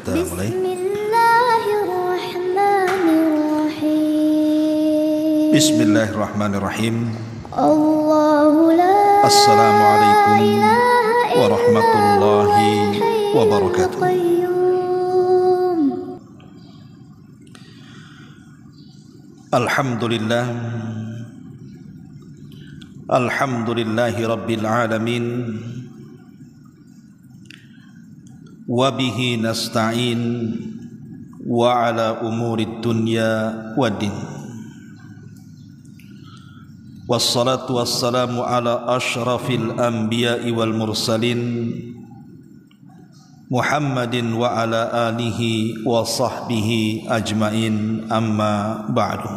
Kita mulai. Bismillahirrahmanirrahim. Bismillahirrahmanirrahim. Assalamualaikum warahmatullahi wabarakatuh. Alhamdulillah. Alhamdulillahi rabbil alamin. Wabihi nasta'in wa ala umurid dunya waddin. Wassalatu wassalamu ala ashrafil anbiya'i wal mursalin Muhammadin wa ala alihi wa sahbihi ajmain, amma ba'du.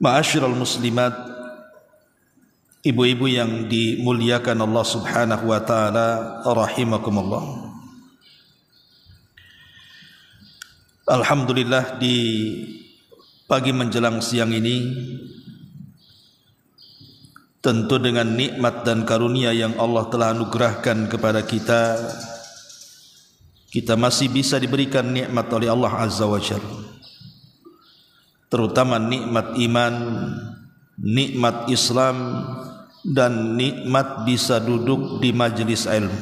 Ma'asyiral muslimat, ibu-ibu yang dimuliakan Allah Subhanahu wa taala, rahimakumullah. Alhamdulillah, di pagi menjelang siang ini, tentu dengan nikmat dan karunia yang Allah telah anugerahkan kepada kita, kita masih bisa diberikan nikmat oleh Allah Azza wa Jalla, terutama nikmat iman, nikmat Islam, dan nikmat bisa duduk di majelis ilmu.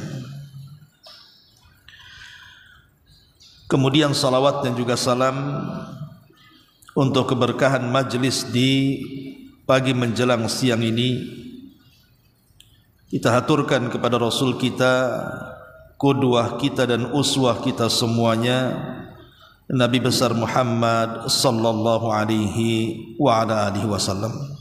Kemudian salawat dan juga salam untuk keberkahan majelis di pagi menjelang siang ini kita haturkan kepada Rasul kita, qudwah kita dan uswah kita semuanya, Nabi besar Muhammad sallallahu alaihi wa ala alihi wasallam.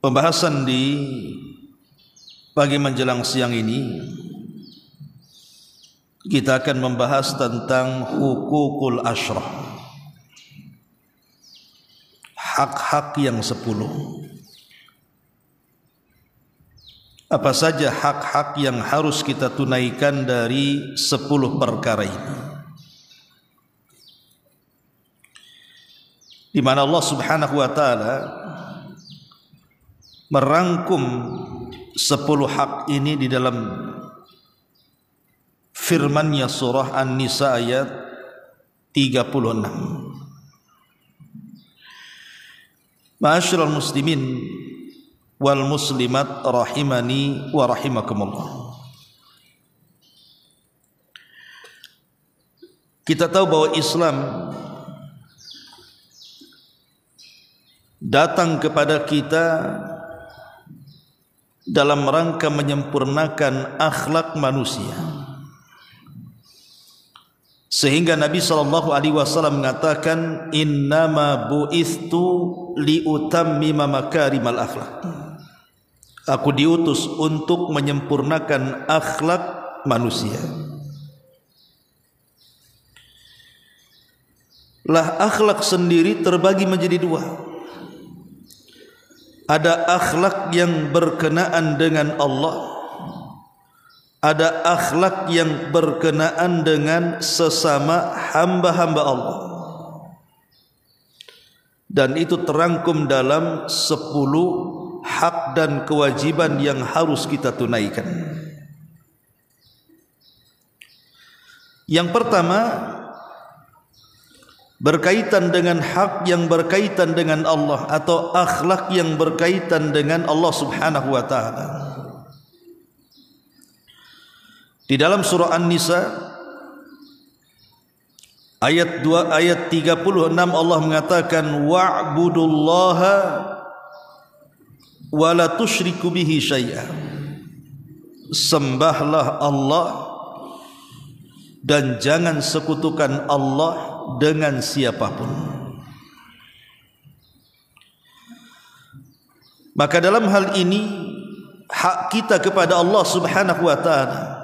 Pembahasan di pagi menjelang siang ini, kita akan membahas tentang hukukul asyrah, hak-hak yang 10. Apa saja hak-hak yang harus kita tunaikan dari 10 perkara ini, di mana Allah Subhanahu wa taala merangkum 10 hak ini di dalam firman-Nya surah An-Nisa ayat 36. Ma'asyiral muslimin wal muslimat rahimani wa rahimakumullah. Kita tahu bahwa Islam datang kepada kita dalam rangka menyempurnakan akhlak manusia, sehingga Nabi SAW mengatakan, innama bu'ithtu liutammima makarimal akhlak. Aku diutus untuk menyempurnakan akhlak manusia. Lah, akhlak sendiri terbagi menjadi 2. Ada akhlak yang berkenaan dengan Allah, ada akhlak yang berkenaan dengan sesama hamba-hamba Allah, dan itu terangkum dalam 10 hak dan kewajiban yang harus kita tunaikan. Yang pertama berkaitan dengan hak yang berkaitan dengan Allah, atau akhlak yang berkaitan dengan Allah Subhanahu wa taala. Di dalam surah An-Nisa ayat 2 ayat 36 Allah mengatakan, wa'budullaha wa la tusyriku bihi syai'a. Sembahlah Allah dan jangan sekutukan Allah dengan siapapun. Maka dalam hal ini, hak kita kepada Allah Subhanahu wa taala,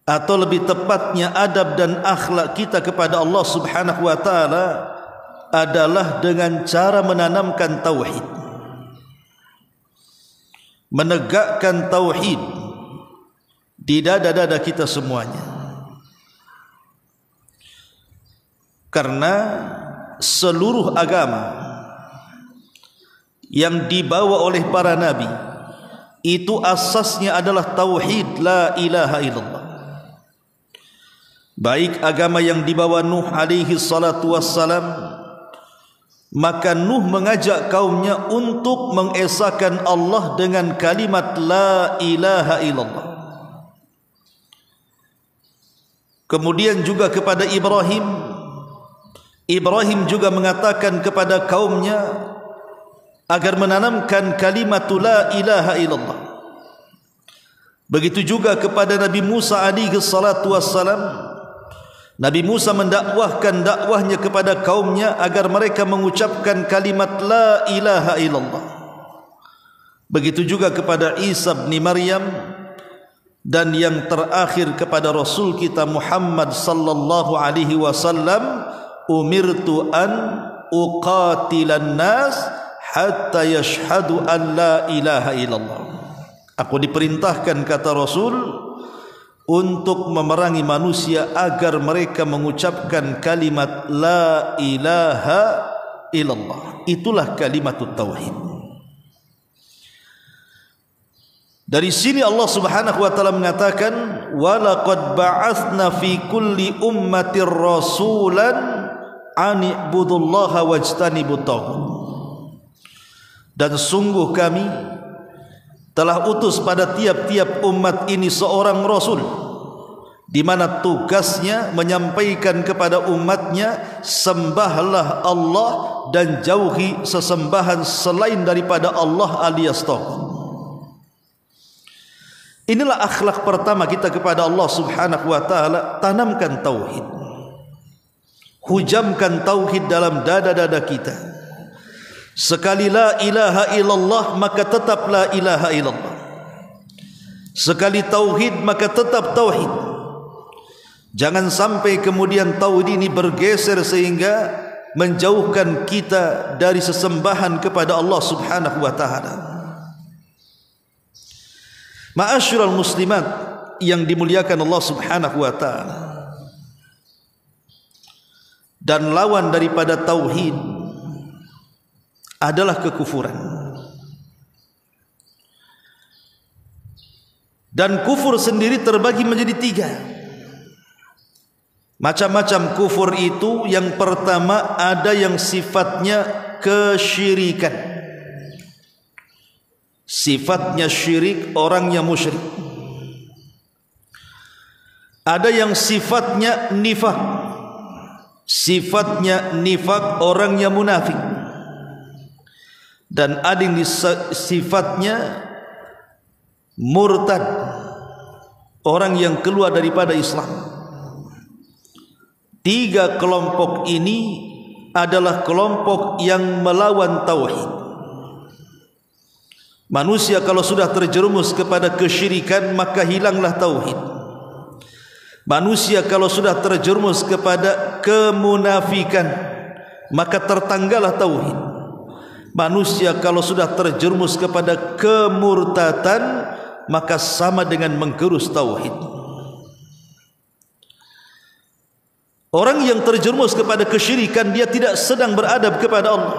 atau lebih tepatnya adab dan akhlak kita kepada Allah Subhanahu wa taala, adalah dengan cara menanamkan tauhid, menegakkan tauhid di dada-dada kita semuanya. Karena seluruh agama yang dibawa oleh para nabi itu asasnya adalah tauhid la ilaha illallah. Baik agama yang dibawa Nuh alaihi salatu wassalam, maka Nuh mengajak kaumnya untuk mengesahkan Allah dengan kalimat la ilaha illallah. Kemudian juga kepada Ibrahim juga mengatakan kepada kaumnya agar menanamkan kalimat la ilaha illallah. Begitu juga kepada Nabi Musa alaihi salatu wassalam, Nabi Musa mendakwahkan dakwahnya kepada kaumnya agar mereka mengucapkan kalimat la ilaha illallah. Begitu juga kepada Isa bin Maryam, dan yang terakhir kepada Rasul kita Muhammad sallallahu alaihi wasallam, umirtu an uqatilan nas hatta yashhadu an la ilaha illallah. Aku diperintahkan, kata Rasul, untuk memerangi manusia agar mereka mengucapkan kalimat la ilaha illallah. Itulah kalimatut tauhid. Dari sini Allah Subhanahu wa taala mengatakan, wa laqad ba'atsna fi kulli ummatir rasulan an ibudullaha wajtanibut taghut. Dan sungguh kami telah utus pada tiap-tiap umat ini seorang rasul, di mana tugasnya menyampaikan kepada umatnya, sembahlah Allah dan jauhi sesembahan selain daripada Allah alias taghut. Inilah akhlak pertama kita kepada Allah Subhanahu wa taala. Tanamkan tauhid, hujamkan tauhid dalam dada-dada kita. Sekali la ilaha illallah, maka tetap la ilaha illallah. Sekali tauhid, maka tetap tauhid. Jangan sampai kemudian tauhid ini bergeser sehingga menjauhkan kita dari sesembahan kepada Allah Subhanahu wa taala. Ma'asyiral muslimat yang dimuliakan Allah Subhanahu wa taala, dan lawan daripada tauhid adalah kekufuran. Dan kufur sendiri terbagi menjadi tiga. Macam-macam kufur itu, yang pertama ada yang sifatnya kesyirikan. Sifatnya syirik, orangnya musyrik. Ada yang sifatnya nifak. Sifatnya nifak, orangnya munafik. Dan ada yang sifatnya murtad, orang yang keluar daripada Islam. Tiga kelompok ini adalah kelompok yang melawan tauhid. Manusia kalau sudah terjerumus kepada kesyirikan, maka hilanglah tauhid. Manusia kalau sudah terjerumus kepada kemunafikan, maka tertanggallah tauhid. Manusia kalau sudah terjerumus kepada kemurtatan, maka sama dengan menggerus tauhid. Orang yang terjerumus kepada kesyirikan, dia tidak sedang beradab kepada Allah.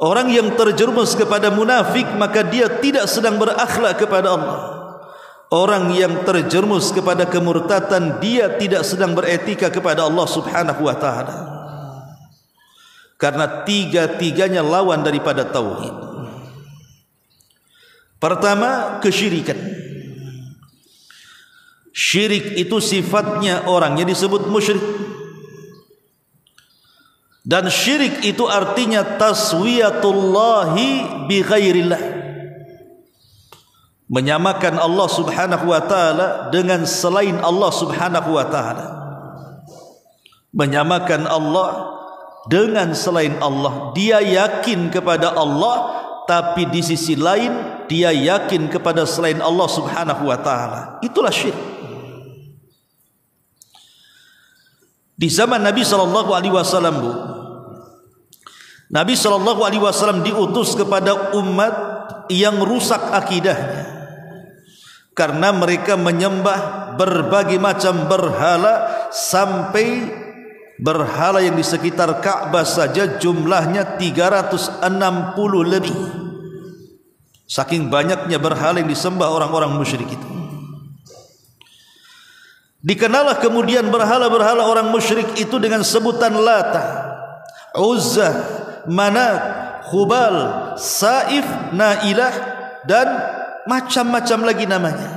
Orang yang terjerumus kepada munafik, maka dia tidak sedang berakhlak kepada Allah. Orang yang terjerumus kepada kemurtatan, dia tidak sedang beretika kepada Allah Subhanahu wa taala. Karena tiga-tiganya lawan daripada tauhid. Pertama, kesyirikan. Syirik itu sifatnya orangnya disebut musyrik. Dan syirik itu artinya taswiyatullahi bi ghairillah. Menyamakan Allah Subhanahu wa taala dengan selain Allah Subhanahu wa taala. Menyamakan Allah dengan selain Allah. Dia yakin kepada Allah, tapi di sisi lain dia yakin kepada selain Allah Subhanahu wa taala. Itulah syirik. Di zaman Nabi sallallahu alaihi wasallam, Nabi sallallahu alaihi wasallam diutus kepada umat yang rusak akidahnya, karena mereka menyembah berbagai macam berhala sampai berhala yang di sekitar Ka'bah saja jumlahnya 360 lebih. Saking banyaknya berhala yang disembah orang-orang musyrik itu. Dikenallah kemudian berhala-berhala orang musyrik itu dengan sebutan Lata, Uzza, Manat, Hubal, Saif, Nailah, dan macam-macam lagi namanya.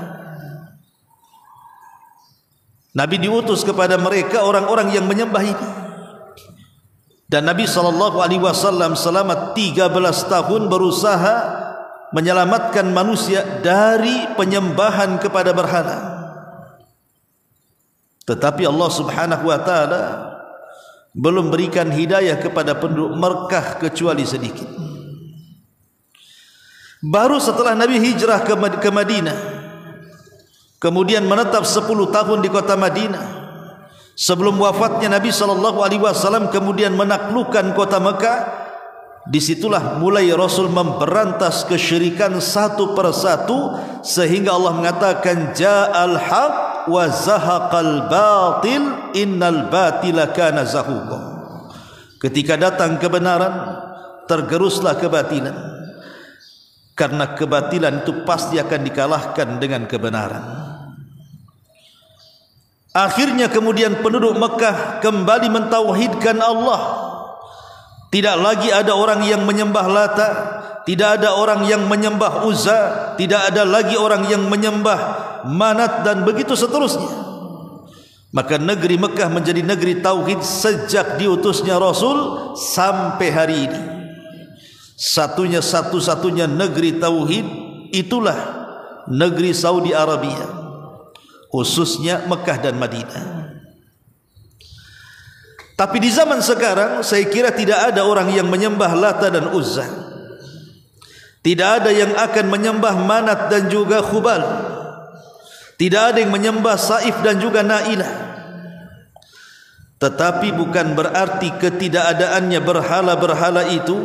Nabi diutus kepada mereka orang-orang yang menyembah ini. Dan Nabi SAW selama 13 tahun berusaha menyelamatkan manusia dari penyembahan kepada berhala. Tetapi Allah Subhanahu wa taala belum berikan hidayah kepada penduduk Mekah kecuali sedikit. Baru setelah Nabi hijrah ke Madinah, kemudian menetap 10 tahun di kota Madinah, sebelum wafatnya Nabi SAW kemudian menaklukkan kota Mekah. Disitulah mulai Rasul memberantas kesyirikan satu persatu, sehingga Allah mengatakan ja'al haq wa zahaqal batil innal batila kana zahuqa. Ketika datang kebenaran, tergeruslah kebatilan, karena kebatilan itu pasti akan dikalahkan dengan kebenaran. Akhirnya kemudian penduduk Mekah kembali mentauhidkan Allah. Tidak lagi ada orang yang menyembah Lata, tidak ada orang yang menyembah Uzza, tidak ada lagi orang yang menyembah Manat, dan begitu seterusnya. Maka negeri Mekah menjadi negeri tauhid sejak diutusnya Rasul sampai hari ini. Satu-satunya negeri tauhid itulah negeri Saudi Arabia, khususnya Mekah dan Madinah. Tapi di zaman sekarang saya kira tidak ada orang yang menyembah Lata dan Uzza. Tidak ada yang akan menyembah Manat dan juga Hubal. Tidak ada yang menyembah Saif dan juga Nailah. Tetapi bukan berarti ketidakadaannya berhala-berhala itu,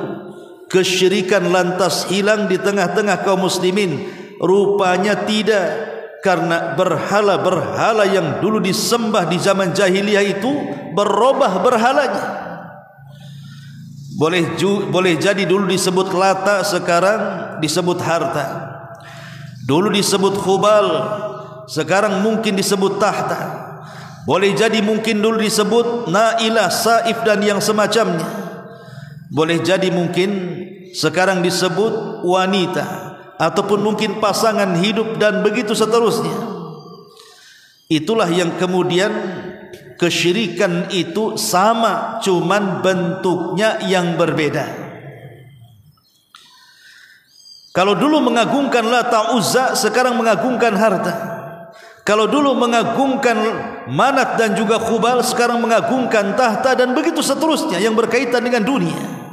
kesyirikan lantas hilang di tengah-tengah kaum muslimin. Rupanya tidak. Karena berhala-berhala yang dulu disembah di zaman jahiliyah itu berubah berhalanya. Boleh jadi dulu disebut Lata, sekarang disebut harta. Dulu disebut Hubal, sekarang mungkin disebut tahta. Boleh jadi mungkin dulu disebut Nailah, Saif dan yang semacamnya. Boleh jadi mungkin sekarang disebut wanita, ataupun mungkin pasangan hidup, dan begitu seterusnya. Itulah yang kemudian kesyirikan itu sama, cuman bentuknya yang berbeda. Kalau dulu mengagungkan Lata Uzza, sekarang mengagungkan harta. Kalau dulu mengagungkan Manat dan juga Hubal, sekarang mengagungkan tahta, dan begitu seterusnya yang berkaitan dengan dunia.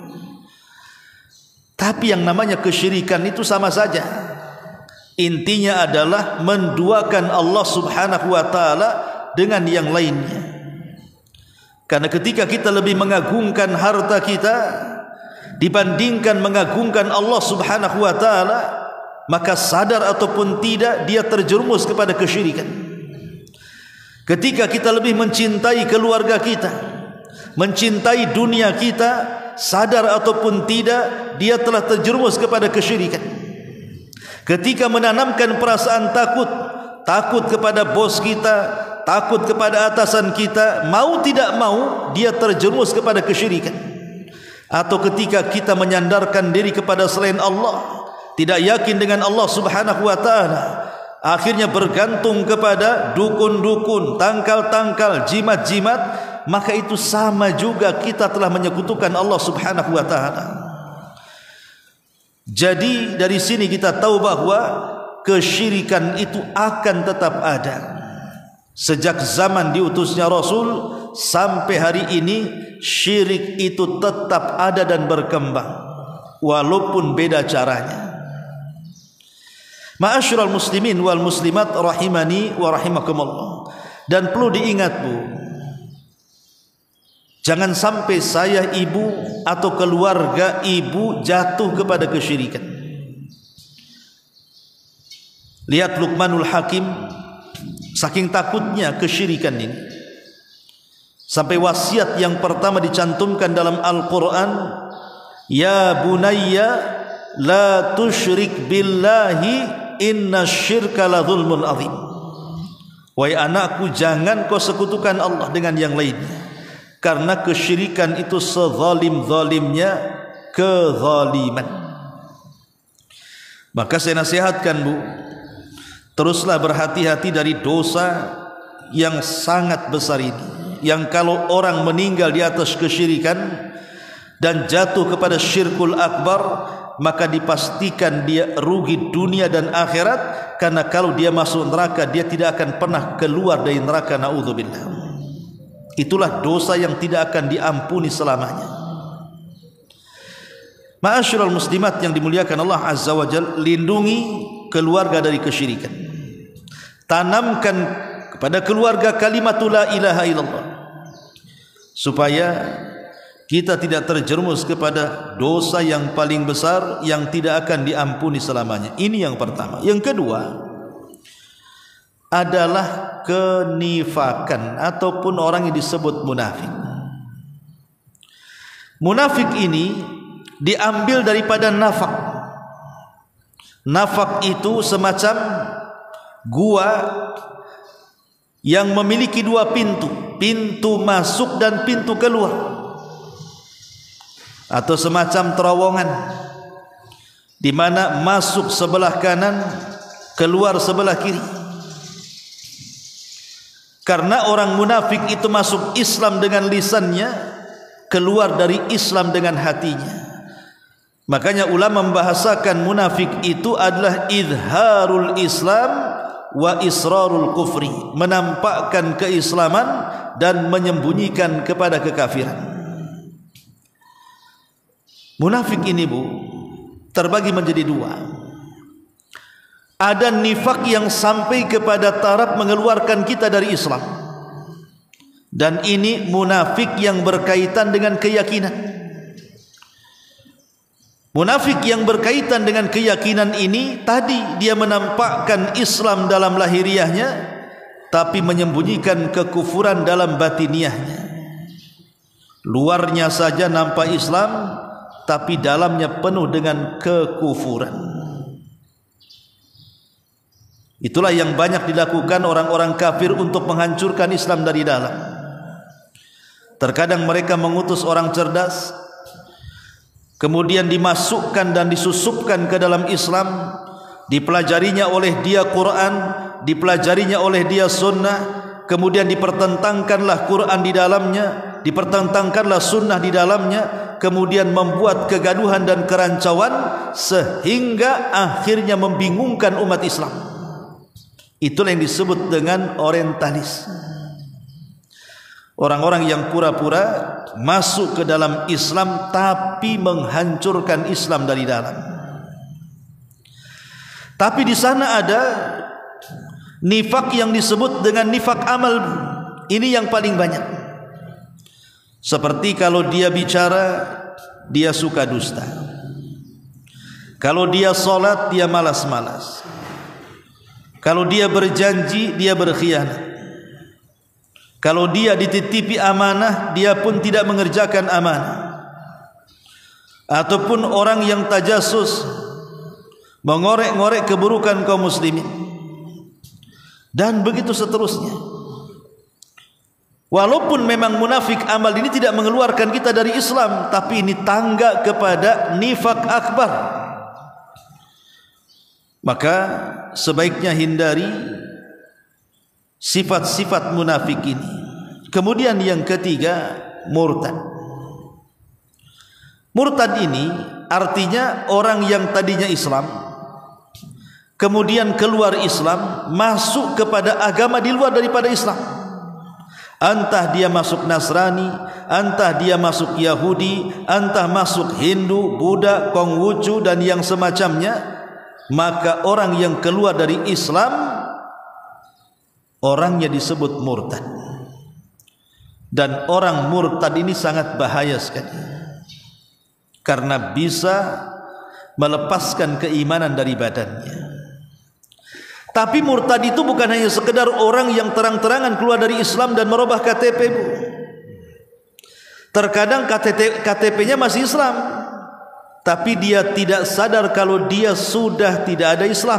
Tapi yang namanya kesyirikan itu sama saja. Intinya adalah menduakan Allah Subhanahu wa taala dengan yang lainnya. Karena ketika kita lebih mengagungkan harta kita dibandingkan mengagungkan Allah Subhanahu wa taala, maka sadar ataupun tidak dia terjerumus kepada kesyirikan. Ketika kita lebih mencintai keluarga kita, mencintai dunia kita, sadar ataupun tidak, dia telah terjerumus kepada kesyirikan. Ketika menanamkan perasaan takut kepada bos kita, takut kepada atasan kita, mau tidak mau dia terjerumus kepada kesyirikan. Atau ketika kita menyandarkan diri kepada selain Allah, tidak yakin dengan Allah Subhanahu wa taala, akhirnya bergantung kepada dukun-dukun, tangkal-tangkal, jimat-jimat, maka itu sama juga kita telah menyekutukan Allah Subhanahu wa taala. Jadi dari sini kita tahu bahwa kesyirikan itu akan tetap ada. Sejak zaman diutusnya Rasul sampai hari ini, syirik itu tetap ada dan berkembang, walaupun beda caranya. Ma'asyiral muslimin wal muslimat rahimani wa rahimakumullah. Dan perlu diingat, Bu, jangan sampai saya, ibu atau keluarga ibu jatuh kepada kesyirikan. Lihat Luqmanul Hakim, saking takutnya kesyirikan ini, Sampai wasiat yang pertama dicantumkan dalam Al-Quran, ya bunayya la tusyrik billahi inna syirka la zulmun azim. Wahai anakku, jangan kau sekutukan Allah dengan yang lainnya, karena kesyirikan itu sezalim-zalimnya kezaliman. Maka saya nasihatkan, Bu, teruslah berhati-hati dari dosa yang sangat besar ini, yang kalau orang meninggal di atas kesyirikan dan jatuh kepada syirkul akbar, maka dipastikan dia rugi dunia dan akhirat, karena kalau dia masuk neraka dia tidak akan pernah keluar dari neraka, naudzubillah. Itulah dosa yang tidak akan diampuni selamanya. Ma'asyiral muslimat yang dimuliakan Allah Azza wa Jalla, lindungi keluarga dari kesyirikan. Tanamkan kepada keluarga kalimatul la ilaha illallah, supaya kita tidak terjerumus kepada dosa yang paling besar yang tidak akan diampuni selamanya. Ini yang pertama. Yang kedua adalah kenifakan ataupun orang yang disebut munafik. Munafik ini diambil daripada nafak. Nafak itu semacam gua yang memiliki dua pintu, pintu masuk dan pintu keluar, atau semacam terowongan di mana masuk sebelah kanan, keluar sebelah kiri. Karena orang munafik itu masuk Islam dengan lisannya, keluar dari Islam dengan hatinya. Makanya ulama membahasakan munafik itu adalah izharul Islam wa israrul kufri, menampakkan keislaman dan menyembunyikan kepada kekafiran. Munafik ini, Bu, terbagi menjadi dua. Ada nifak yang sampai kepada taraf mengeluarkan kita dari Islam, dan ini munafik yang berkaitan dengan keyakinan. Munafik yang berkaitan dengan keyakinan ini tadi dia menampakkan Islam dalam lahiriahnya, tapi menyembunyikan kekufuran dalam batiniahnya. Luarnya saja nampak Islam, tapi dalamnya penuh dengan kekufuran. Itulah yang banyak dilakukan orang-orang kafir untuk menghancurkan Islam dari dalam. Terkadang mereka mengutus orang cerdas, kemudian dimasukkan dan disusupkan ke dalam Islam, dipelajarinya oleh dia Quran, dipelajarinya oleh dia sunnah, kemudian dipertentangkanlah Quran di dalamnya, dipertentangkanlah sunnah di dalamnya, kemudian membuat kegaduhan dan kerancauan sehingga akhirnya membingungkan umat Islam. Itulah yang disebut dengan orientalis. Orang-orang yang pura-pura masuk ke dalam Islam tapi menghancurkan Islam dari dalam. Tapi di sana ada nifak yang disebut dengan nifak amal. Ini yang paling banyak. Seperti kalau dia bicara, dia suka dusta. Kalau dia sholat, dia malas-malas. Kalau dia berjanji, dia berkhianat. Kalau dia dititipi amanah, dia pun tidak mengerjakan amanah. Ataupun orang yang tajasus, mengorek-ngorek keburukan kaum muslimin, dan begitu seterusnya. Walaupun memang munafik amal ini tidak mengeluarkan kita dari Islam, tapi ini tangga kepada nifak akbar. Maka sebaiknya hindari sifat-sifat munafik ini. Kemudian yang ketiga, murtad. Murtad ini artinya orang yang tadinya Islam, kemudian keluar Islam, masuk kepada agama di luar daripada Islam. Entah dia masuk Nasrani, entah dia masuk Yahudi, entah masuk Hindu, Buddha, Konghucu dan yang semacamnya. Maka orang yang keluar dari Islam, orangnya disebut murtad. Dan orang murtad ini sangat bahaya sekali, karena bisa melepaskan keimanan dari badannya. Tapi murtad itu bukan hanya sekedar orang yang terang-terangan keluar dari Islam dan merubah KTP, Bu. Terkadang KTP-nya masih Islam, tapi dia tidak sadar kalau dia sudah tidak ada Islam.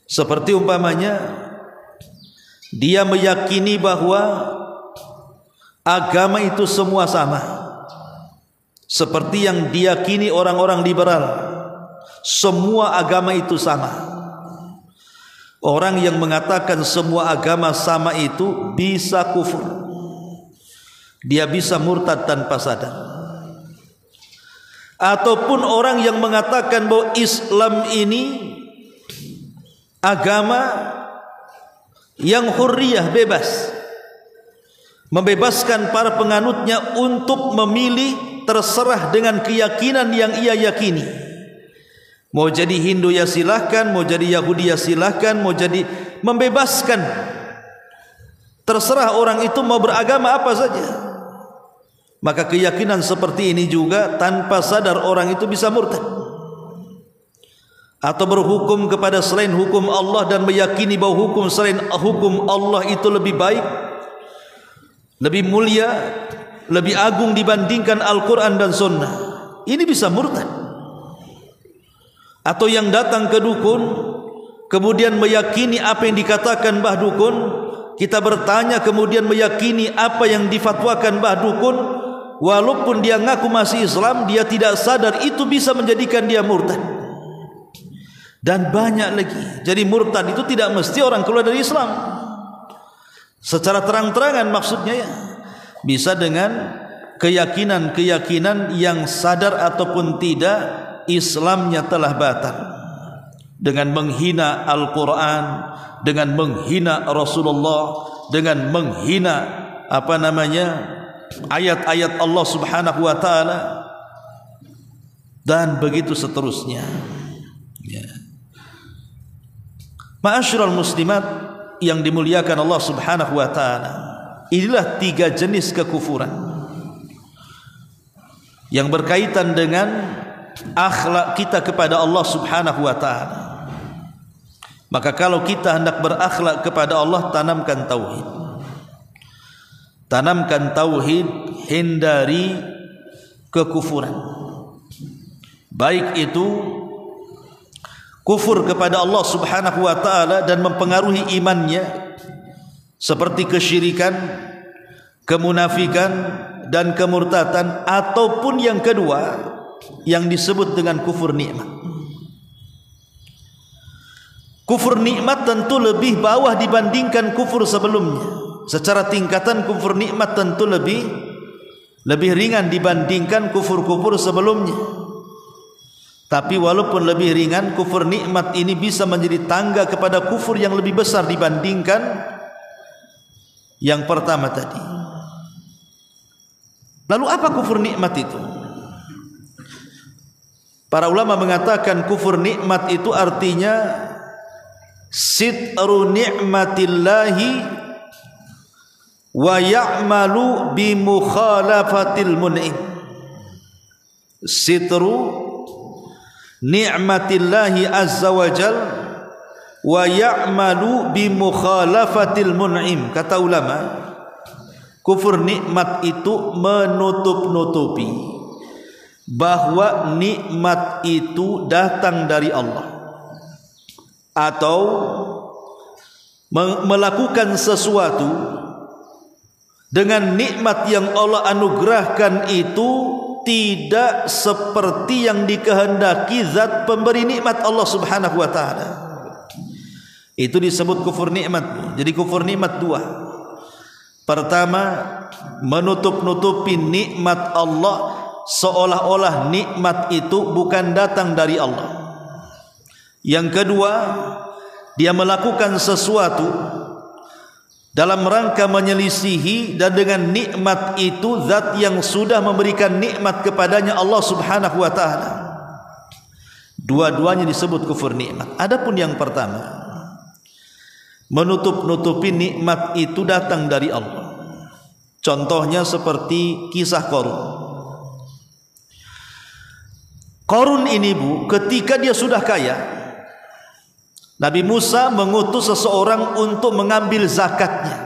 Seperti umpamanya dia meyakini bahwa agama itu semua sama, seperti yang diyakini orang-orang liberal, semua agama itu sama. Orang yang mengatakan semua agama sama itu bisa kufur, dia bisa murtad tanpa sadar. Ataupun orang yang mengatakan bahwa Islam ini agama yang hurriyah, bebas, membebaskan para penganutnya untuk memilih terserah dengan keyakinan yang ia yakini. Mau jadi Hindu ya silahkan, mau jadi Yahudi ya silahkan, mau jadi, membebaskan, terserah orang itu mau beragama apa saja. Maka keyakinan seperti ini juga tanpa sadar orang itu bisa murtad, atau berhukum kepada selain hukum Allah dan meyakini bahwa hukum selain hukum Allah itu lebih baik, lebih mulia, lebih agung dibandingkan Al-Quran dan Sunnah. Ini bisa murtad. Atau yang datang ke dukun kemudian meyakini apa yang dikatakan Mbah Dukun, kita bertanya kemudian meyakini apa yang difatwakan Mbah Dukun, walaupun dia ngaku masih Islam, dia tidak sadar itu bisa menjadikan dia murtad. Dan banyak lagi. Jadi murtad itu tidak mesti orang keluar dari Islam secara terang-terangan, maksudnya ya, bisa dengan keyakinan-keyakinan yang sadar ataupun tidak Islamnya telah batal, dengan menghina Al-Quran, dengan menghina Rasulullah, dengan menghina ayat-ayat Allah Subhanahu wa ta'ala, dan begitu seterusnya ya. Ma'asyiral muslimat yang dimuliakan Allah Subhanahu wa ta'ala, inilah 3 jenis kekufuran yang berkaitan dengan akhlak kita kepada Allah Subhanahu wa ta'ala. Maka kalau kita hendak berakhlak kepada Allah, tanamkan tauhid. Tanamkan tauhid, hindari kekufuran. Baik itu kufur kepada Allah Subhanahu wa ta'ala dan mempengaruhi imannya, seperti kesyirikan, kemunafikan dan kemurtadan, ataupun yang kedua yang disebut dengan kufur nikmat. Kufur nikmat tentu lebih bawah dibandingkan kufur sebelumnya. Secara tingkatan kufur nikmat tentu lebih ringan dibandingkan kufur-kufur sebelumnya. Tapi walaupun lebih ringan, kufur nikmat ini bisa menjadi tangga kepada kufur yang lebih besar dibandingkan yang pertama tadi. Lalu apa kufur nikmat itu? Para ulama mengatakan kufur nikmat itu artinya sitru ni'matillahi wa ya'malu bi mukhalafatil mun'im. Sitru ni'matillahi azza wa jal wa ya'malu bi mukhalafatil mun'im. Kata ulama, kufur nikmat itu menutup-nutupi bahwa nikmat itu datang dari Allah, atau melakukan sesuatu dengan nikmat yang Allah anugerahkan itu tidak seperti yang dikehendaki zat pemberi nikmat Allah Subhanahu wa ta'ala. Itu disebut kufur nikmat. Jadi kufur nikmat 2. Pertama, menutup-nutupi nikmat Allah, seolah-olah nikmat itu bukan datang dari Allah. Yang kedua, dia melakukan sesuatu dalam rangka menyelisihi dan dengan nikmat itu zat yang sudah memberikan nikmat kepadanya, Allah Subhanahu wa ta'ala. Dua-duanya disebut kufur nikmat. Adapun yang pertama, menutup-nutupi nikmat itu datang dari Allah. Contohnya seperti kisah Qarun. Qarun ini ketika dia sudah kaya, Nabi Musa mengutus seseorang untuk mengambil zakatnya.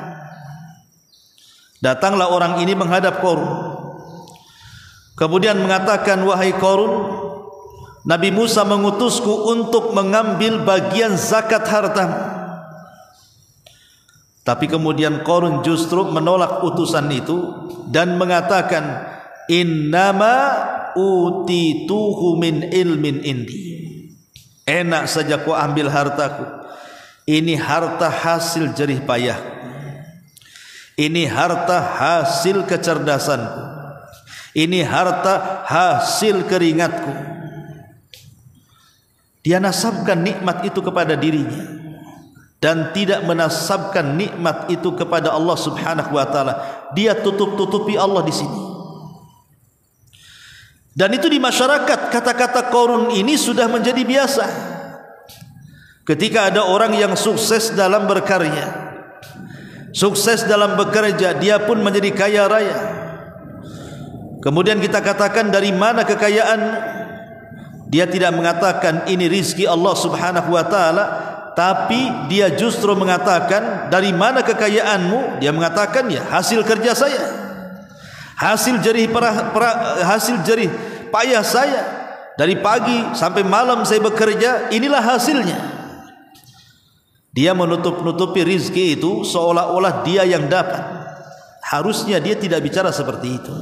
Datanglah orang ini menghadap Qarun, kemudian mengatakan, wahai Qarun, Nabi Musa mengutusku untuk mengambil bagian zakat hartamu. Tapi kemudian Qarun justru menolak utusan itu dan mengatakan, innama utituhu min ilmin indi. Enak saja kau ambil hartaku, ini harta hasil jerih payah, ini harta hasil kecerdasanku, ini harta hasil keringatku. Dia nasabkan nikmat itu kepada dirinya dan tidak menasabkan nikmat itu kepada Allah Subhanahu wa taala. Dia tutup-tutupi Allah di sini. Dan itu di masyarakat, kata-kata Qarun ini sudah menjadi biasa. Ketika ada orang yang sukses dalam berkarya, sukses dalam bekerja, dia pun menjadi kaya raya. Kemudian kita katakan, dari mana kekayaan? Dia tidak mengatakan ini rizki Allah Subhanahu wa taala, tapi dia justru mengatakan, dari mana kekayaanmu? Dia mengatakan, ya hasil kerja saya, hasil jerih payah saya, dari pagi sampai malam saya bekerja, inilah hasilnya. Dia menutup-nutupi rizki itu seolah-olah dia yang dapat. Harusnya dia tidak bicara seperti itu.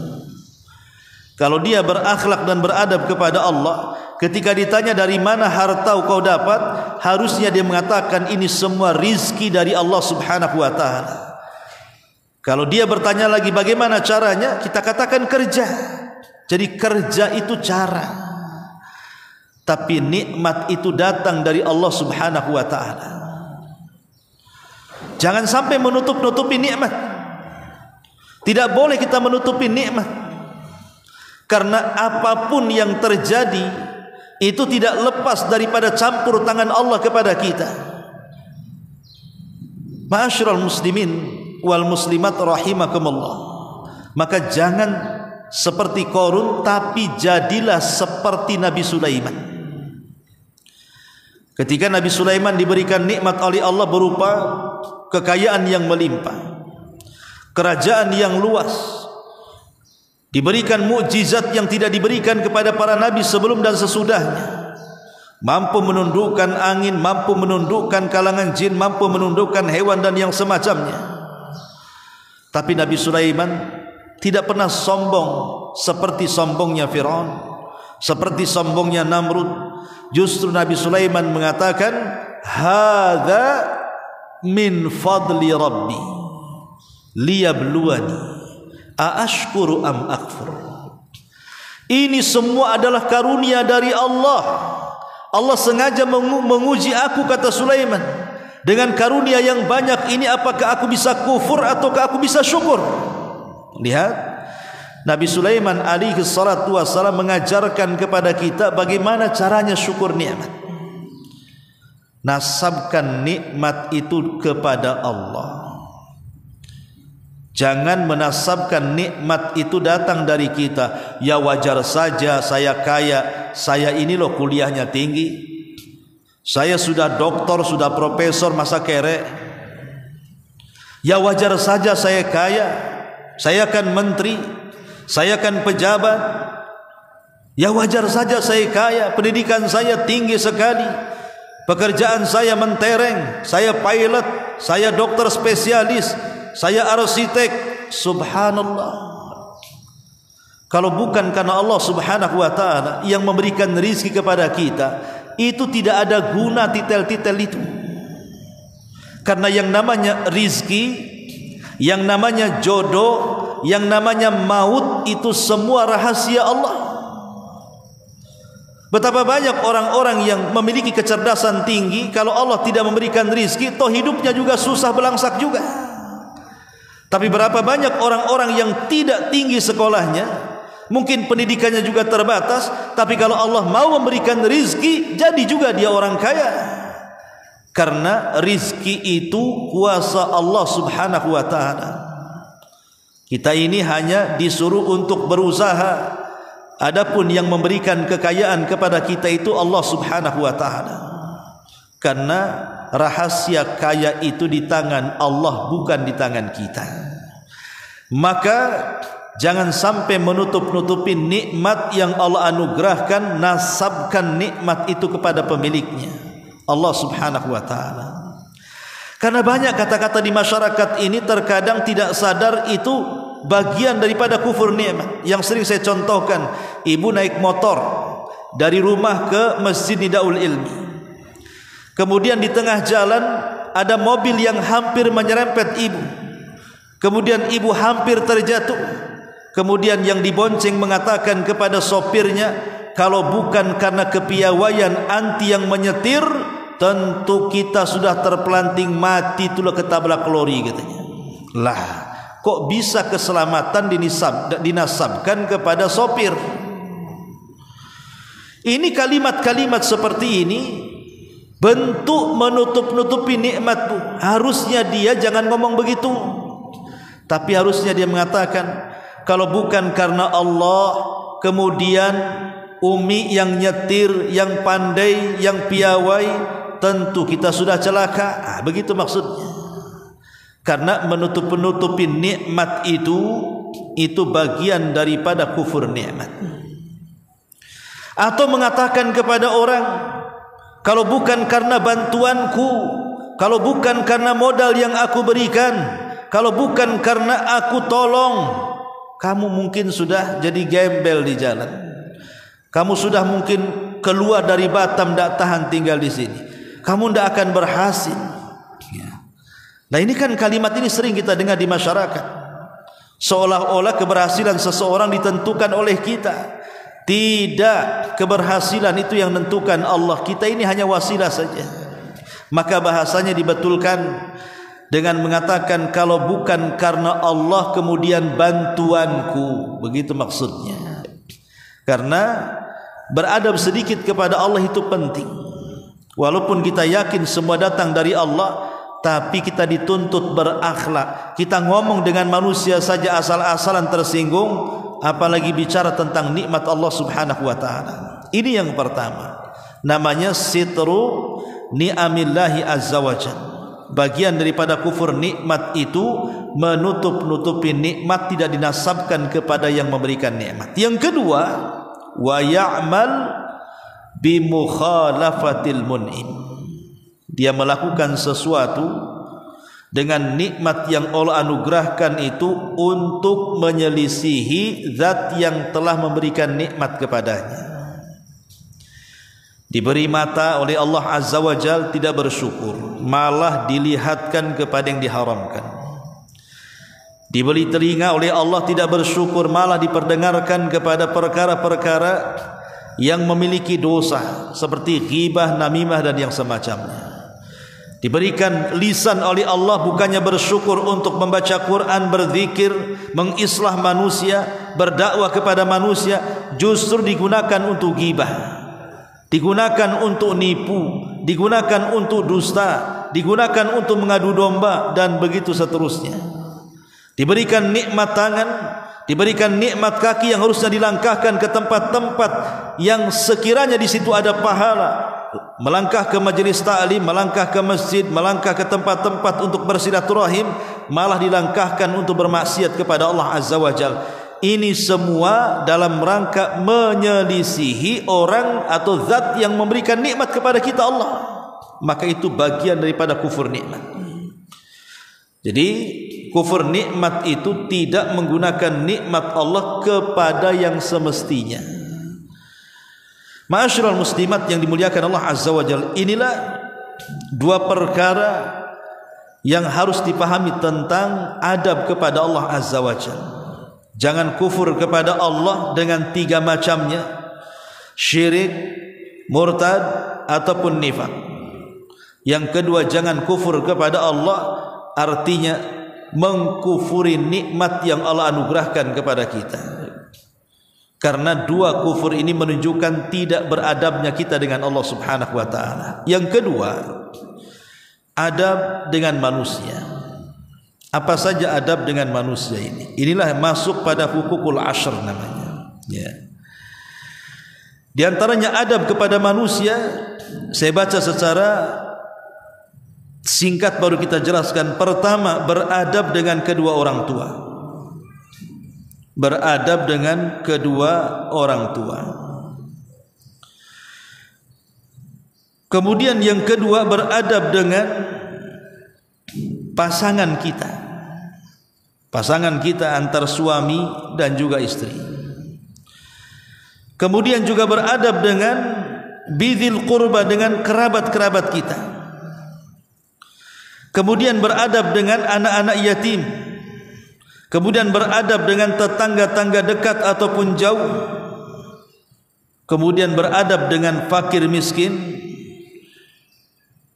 Kalau dia berakhlak dan beradab kepada Allah, ketika ditanya dari mana harta kau dapat, harusnya dia mengatakan ini semua rizki dari Allah Subhanahu wa taala. Kalau dia bertanya lagi bagaimana caranya, kita katakan kerja. Jadi kerja itu cara, tapi nikmat itu datang dari Allah Subhanahu wa taala. Jangan sampai menutup-nutupi nikmat. Tidak boleh kita menutupi nikmat, karena apapun yang terjadi itu tidak lepas daripada campur tangan Allah kepada kita. Ma'asyiral muslimin wal muslimat rahimakumullah. Maka jangan seperti Qarun, tapi jadilah seperti Nabi Sulaiman. Ketika Nabi Sulaiman diberikan nikmat oleh Allah berupa kekayaan yang melimpah, kerajaan yang luas, diberikan mukjizat yang tidak diberikan kepada para nabi sebelum dan sesudahnya, mampu menundukkan angin, mampu menundukkan kalangan jin, mampu menundukkan hewan dan yang semacamnya. Tapi Nabi Sulaiman tidak pernah sombong seperti sombongnya Firaun, seperti sombongnya Namrud. Justru Nabi Sulaiman mengatakan, hadza min fadli rabbi liyabluwani aashkuru am akfur. Ini semua adalah karunia dari Allah. Allah sengaja menguji aku, kata Sulaiman, dengan karunia yang banyak ini, apakah aku bisa kufur ataukah aku bisa syukur. Lihat, Nabi Sulaiman alaihi salatu wassalam mengajarkan kepada kita bagaimana caranya syukur nikmat. Nasabkan nikmat itu kepada Allah. Jangan menasabkan nikmat itu datang dari kita. Ya wajar saja saya kaya, saya ini loh kuliahnya tinggi, saya sudah doktor, sudah profesor, masa kere. Ya wajar saja saya kaya, saya kan menteri, saya kan pejabat. Ya wajar saja saya kaya, pendidikan saya tinggi sekali, pekerjaan saya mentereng, saya pilot, saya dokter spesialis, saya arsitek. Subhanallah. Kalau bukan karena Allah Subhanahu wa taala yang memberikan rizki kepada kita, itu tidak ada guna titel-titel itu. Karena yang namanya rizki, yang namanya jodoh, yang namanya maut, itu semua rahasia Allah. Betapa banyak orang-orang yang memiliki kecerdasan tinggi, kalau Allah tidak memberikan rizki, toh hidupnya juga susah belangsak juga. Tapi berapa banyak orang-orang yang tidak tinggi sekolahnya, mungkin pendidikannya juga terbatas, tapi kalau Allah mau memberikan rizki, jadi juga dia orang kaya. Karena rizki itu kuasa Allah Subhanahu wa ta'ala. Kita ini hanya disuruh untuk berusaha. Adapun yang memberikan kekayaan kepada kita itu Allah Subhanahu wa ta'ala. Karena rahasia kaya itu di tangan Allah, bukan di tangan kita. Maka jangan sampai menutup-nutupi nikmat yang Allah anugerahkan, nasabkan nikmat itu kepada pemiliknya, Allah Subhanahu wa taala. Karena banyak kata-kata di masyarakat ini terkadang tidak sadar itu bagian daripada kufur nikmat. Yang sering saya contohkan, ibu naik motor dari rumah ke Masjid Nidaul Ilmi, kemudian di tengah jalan ada mobil yang hampir menyerempet ibu, kemudian ibu hampir terjatuh. Kemudian yang dibonceng mengatakan kepada sopirnya, kalau bukan karena kepiawaian anti yang menyetir, tentu kita sudah terpelanting mati, itulah ketabrak lori, katanya. Lah, kok bisa keselamatan dinasabkan kepada sopir? Ini kalimat-kalimat seperti ini bentuk menutup-nutupi nikmat, Bu. Harusnya dia jangan ngomong begitu, tapi harusnya dia mengatakan, kalau bukan karena Allah, kemudian Umi yang nyetir, yang pandai, yang piawai, tentu kita sudah celaka. Begitu maksudnya. Karena menutup-nutupi nikmat itu bagian daripada kufur nikmat. Atau mengatakan kepada orang, kalau bukan karena bantuanku, kalau bukan karena modal yang aku berikan, kalau bukan karena aku tolong, kamu mungkin sudah jadi gembel di jalan. Kamu sudah mungkin keluar dari Batam, tidak tahan tinggal di sini. Kamu tidak akan berhasil. Nah, ini kan kalimat ini sering kita dengar di masyarakat, seolah-olah keberhasilan seseorang ditentukan oleh kita. Tidak, keberhasilan itu yang menentukan Allah. Kita ini hanya wasilah saja. Maka bahasanya dibetulkan dengan mengatakan, kalau bukan karena Allah kemudian bantuanku. Begitu maksudnya. Karena beradab sedikit kepada Allah itu penting. Walaupun kita yakin semua datang dari Allah, tapi kita dituntut berakhlak. Kita ngomong dengan manusia saja asal-asalan tersinggung, apalagi bicara tentang nikmat Allah Subhanahu wa taala. Ini yang pertama, namanya sitru ni'amillahi azza wajalla. Bagian daripada kufur nikmat itu menutup-nutupi nikmat, tidak dinasabkan kepada yang memberikan nikmat. Yang kedua, wa ya'mal bi mukhalafatil mun'im. Dia melakukan sesuatu dengan nikmat yang Allah anugerahkan itu untuk menyelisihi zat yang telah memberikan nikmat kepadanya. Diberi mata oleh Allah Azza wa Jal, tidak bersyukur, malah dilihatkan kepada yang diharamkan. Diberi telinga oleh Allah, tidak bersyukur, malah diperdengarkan kepada perkara-perkara yang memiliki dosa seperti ghibah, namimah dan yang semacamnya. Diberikan lisan oleh Allah, bukannya bersyukur untuk membaca Quran, berzikir, mengislah manusia, berdakwah kepada manusia, justru digunakan untuk ghibah, digunakan untuk nipu, digunakan untuk dusta, digunakan untuk mengadu domba, dan begitu seterusnya. Diberikan nikmat tangan, diberikan nikmat kaki yang harusnya dilangkahkan ke tempat-tempat yang sekiranya di situ ada pahala, melangkah ke majelis ta'lim, melangkah ke masjid, melangkah ke tempat-tempat untuk bersilaturahim, malah dilangkahkan untuk bermaksiat kepada Allah Azza wa Jalla. Ini semua dalam rangka menyelisihi orang atau zat yang memberikan nikmat kepada kita, Allah. Maka itu bagian daripada kufur nikmat. Jadi kufur nikmat itu tidak menggunakan nikmat Allah kepada yang semestinya. Ma'asyiral muslimat yang dimuliakan Allah Azza wa Jalla, inilah dua perkara yang harus dipahami tentang adab kepada Allah Azza wa Jalla. Jangan kufur kepada Allah dengan tiga macamnya: syirik, murtad, ataupun nifaq. Yang kedua, jangan kufur kepada Allah, artinya mengkufuri nikmat yang Allah anugerahkan kepada kita. Karena dua kufur ini menunjukkan tidak beradabnya kita dengan Allah Subhanahu wa taala. Yang kedua, adab dengan manusia. Apa saja adab dengan manusia ini? Inilah masuk pada hukukul ashr namanya. Ya. Di antaranya adab kepada manusia, saya baca secara singkat baru kita jelaskan. Pertama, beradab dengan kedua orang tua. beradab dengan kedua orang tua. Kemudian yang kedua, beradab dengan pasangan kita. Pasangan kita antar suami dan juga istri. Kemudian juga beradab dengan bidzil qurba, dengan kerabat-kerabat kita. Kemudian beradab dengan anak-anak yatim. Kemudian beradab dengan tetangga-tangga dekat ataupun jauh. Kemudian beradab dengan fakir miskin.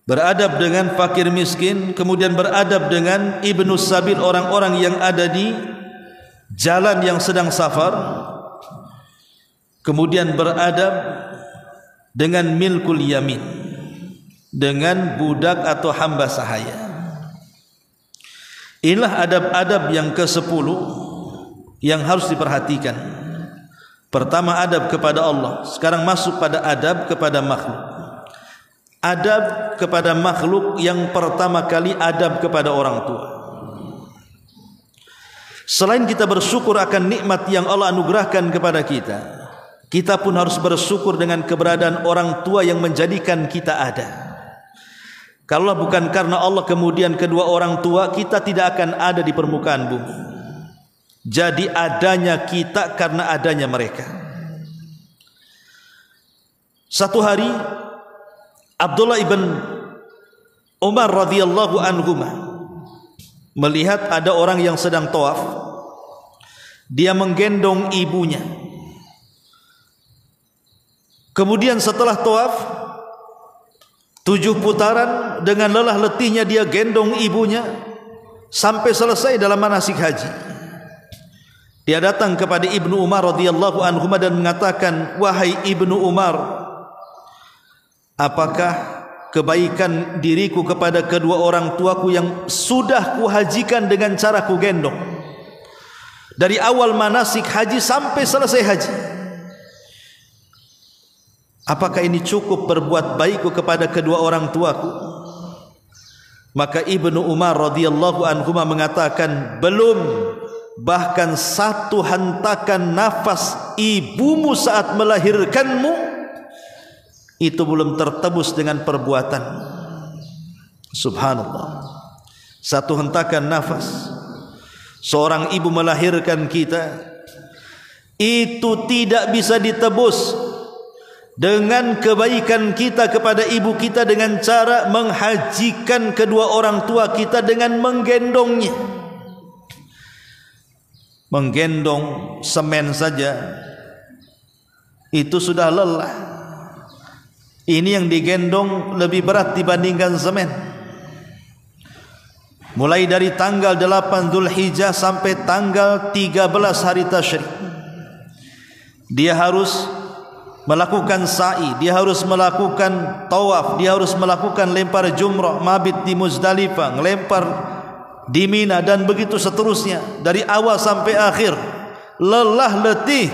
Beradab dengan fakir miskin. Kemudian beradab dengan ibnu sabil, orang-orang yang ada di jalan yang sedang safar. Kemudian beradab dengan milkul yamin, dengan budak atau hamba sahaya. Inilah adab-adab yang ke-10 yang harus diperhatikan. Pertama adab kepada Allah. Sekarang masuk pada adab kepada makhluk. Adab kepada makhluk yang pertama kali adab kepada orang tua. Selain kita bersyukur akan nikmat yang Allah anugerahkan kepada kita, kita pun harus bersyukur dengan keberadaan orang tua yang menjadikan kita ada. Kalau bukan karena Allah kemudian kedua orang tua, kita tidak akan ada di permukaan bumi. Jadi adanya kita karena adanya mereka. Satu hari Abdullah ibn Umar radhiyallahu anhuma melihat ada orang yang sedang tawaf. Dia menggendong ibunya. Kemudian setelah tawaf 7 putaran, dengan lelah letihnya dia gendong ibunya sampai selesai dalam manasik haji. Dia datang kepada Ibnu Umar radhiyallahu anhu dan mengatakan, "Wahai Ibnu Umar, apakah kebaikan diriku kepada kedua orang tuaku yang sudah kuhajikan dengan cara ku gendong dari awal manasik haji sampai selesai haji? Apakah ini cukup berbuat baikku kepada kedua orang tuaku?" Maka Ibnu Umar radhiyallahu anhu mengatakan, "Belum, bahkan satu hentakan nafas ibumu saat melahirkanmu itu belum tertebus dengan perbuatan." Subhanallah. Satu hentakan nafas seorang ibu melahirkan kita itu tidak bisa ditebus dengan kebaikan kita kepada ibu kita dengan cara menghajikan kedua orang tua kita dengan menggendongnya. Menggendong semen saja itu sudah lelah. Ini yang digendong lebih berat dibandingkan semen. Mulai dari tanggal 8 Dzulhijjah sampai tanggal 13 hari tasyrik, dia harus melakukan sa'i, dia harus melakukan tawaf, dia harus melakukan lempar jumrah, mabit di Muzdalifah, ngelempar di Mina, dan begitu seterusnya dari awal sampai akhir. Lelah letih,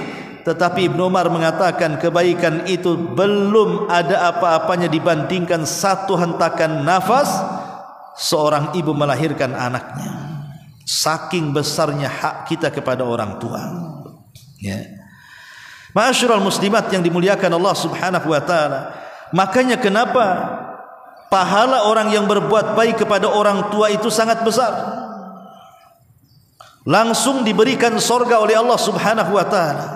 tetapi Ibnu Umar mengatakan kebaikan itu belum ada apa-apanya dibandingkan satu hentakan nafas seorang ibu melahirkan anaknya. Saking besarnya hak kita kepada orang tua. Ya. Ma'asyiral muslimat yang dimuliakan Allah Subhanahu wa taala. Makanya kenapa pahala orang yang berbuat baik kepada orang tua itu sangat besar. Langsung diberikan sorga oleh Allah Subhanahu wa taala.